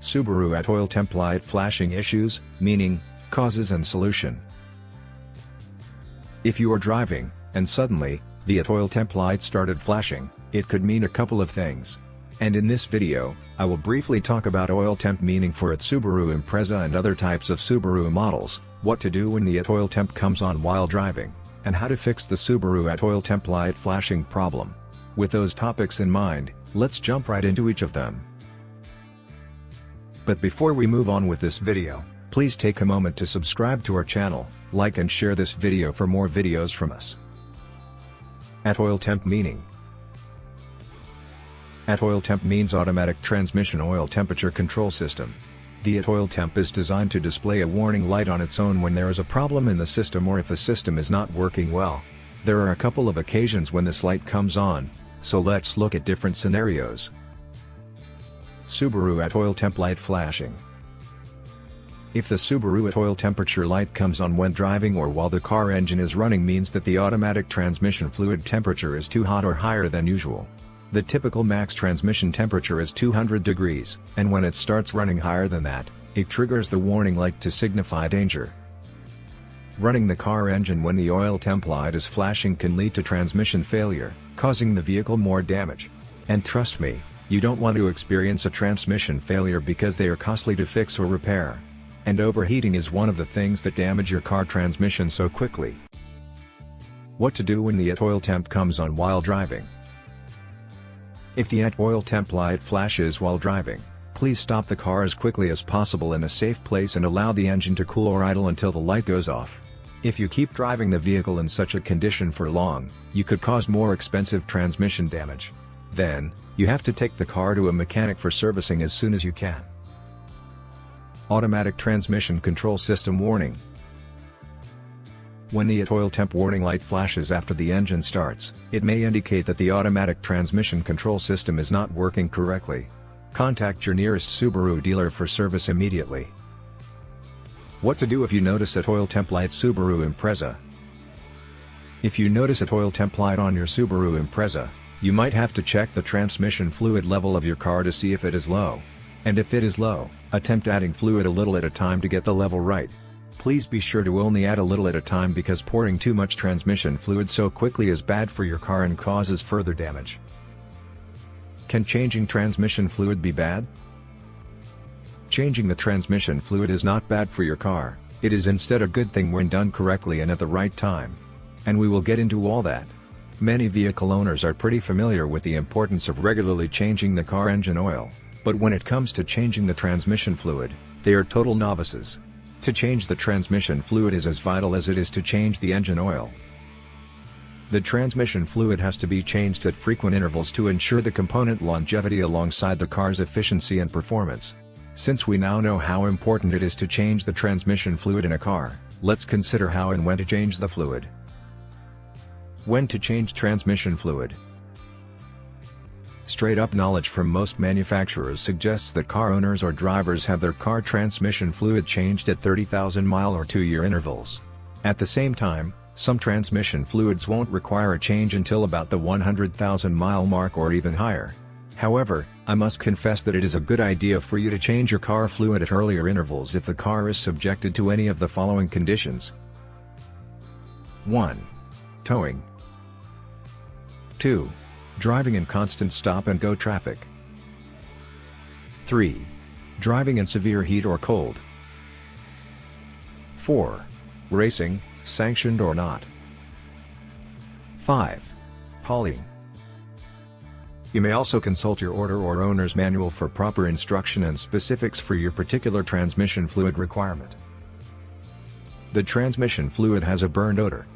Subaru AT Oil Temp light flashing issues, meaning, causes and solution. If you are driving, and suddenly, the AT Oil Temp light started flashing, it could mean a couple of things. And in this video, I will briefly talk about Oil Temp meaning for its Subaru Impreza and other types of Subaru models, what to do when the AT Oil Temp comes on while driving, and how to fix the Subaru AT Oil Temp light flashing problem. With those topics in mind, let's jump right into each of them. But before we move on with this video, please take a moment to subscribe to our channel, like and share this video for more videos from us. AT Oil Temp meaning. AT Oil Temp means automatic transmission oil temperature control system. The AT Oil Temp is designed to display a warning light on its own when there is a problem in the system or if the system is not working well. There are a couple of occasions when this light comes on, so let's look at different scenarios. Subaru AT Oil Temp light flashing. If the Subaru AT Oil temperature light comes on when driving or while the car engine is running means that the automatic transmission fluid temperature is too hot or higher than usual. The typical max transmission temperature is 200 degrees, and when it starts running higher than that, it triggers the warning light to signify danger. Running the car engine when the oil temp light is flashing can lead to transmission failure, causing the vehicle more damage. And trust me, you don't want to experience a transmission failure because they are costly to fix or repair. And overheating is one of the things that damage your car transmission so quickly. What to do when the AT Oil Temp comes on while driving? If the AT Oil Temp light flashes while driving, please stop the car as quickly as possible in a safe place and allow the engine to cool or idle until the light goes off. If you keep driving the vehicle in such a condition for long, you could cause more expensive transmission damage. Then, you have to take the car to a mechanic for servicing as soon as you can. Automatic transmission control system warning. When the AT Oil Temp warning light flashes after the engine starts, it may indicate that the automatic transmission control system is not working correctly. Contact your nearest Subaru dealer for service immediately. What to do if you notice AT Oil Temp light Subaru Impreza. If you notice AT Oil Temp light on your Subaru Impreza, you might have to check the transmission fluid level of your car to see if it is low. And if it is low, attempt adding fluid a little at a time to get the level right. Please be sure to only add a little at a time because pouring too much transmission fluid so quickly is bad for your car and causes further damage. Can changing transmission fluid be bad? Changing the transmission fluid is not bad for your car, it is instead a good thing when done correctly and at the right time. And we will get into all that. Many vehicle owners are pretty familiar with the importance of regularly changing the car engine oil, but when it comes to changing the transmission fluid, they are total novices. To change the transmission fluid is as vital as it is to change the engine oil. The transmission fluid has to be changed at frequent intervals to ensure the component longevity alongside the car's efficiency and performance. Since we now know how important it is to change the transmission fluid in a car, let's consider how and when to change the fluid. When to change transmission fluid. Straight-up knowledge from most manufacturers suggests that car owners or drivers have their car transmission fluid changed at 30,000-mile or 2-year intervals. At the same time, some transmission fluids won't require a change until about the 100,000-mile mark or even higher. However, I must confess that it is a good idea for you to change your car fluid at earlier intervals if the car is subjected to any of the following conditions. 1. Towing. 2. Driving in constant stop-and-go traffic. 3. Driving in severe heat or cold. 4. Racing, sanctioned or not. 5. Hauling. You may also consult your order or owner's manual for proper instruction and specifics for your particular transmission fluid requirement. The transmission fluid has a burned odor.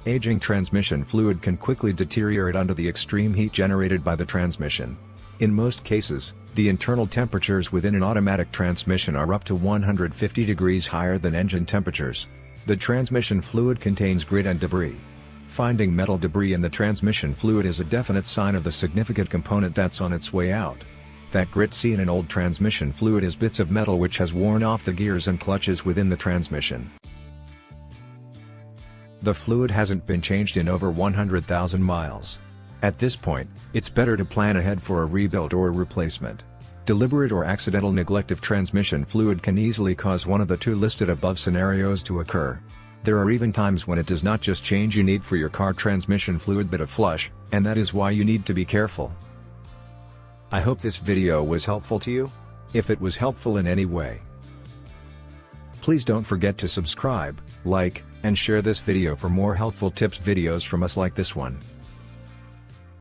Aging transmission fluid can quickly deteriorate under the extreme heat generated by the transmission. In most cases, the internal temperatures within an automatic transmission are up to 150 degrees higher than engine temperatures. The transmission fluid contains grit and debris. Finding metal debris in the transmission fluid is a definite sign of the significant component that's on its way out. That grit seen in old transmission fluid is bits of metal which has worn off the gears and clutches within the transmission. The fluid hasn't been changed in over 100,000 miles. At this point, it's better to plan ahead for a rebuild or replacement. Deliberate or accidental neglect of transmission fluid can easily cause one of the two listed above scenarios to occur. There are even times when it does not just change you need for your car transmission fluid but a flush, and that is why you need to be careful. I hope this video was helpful to you. If it was helpful in any way, please don't forget to subscribe, like, and share this video for more helpful tips videos from us like this one.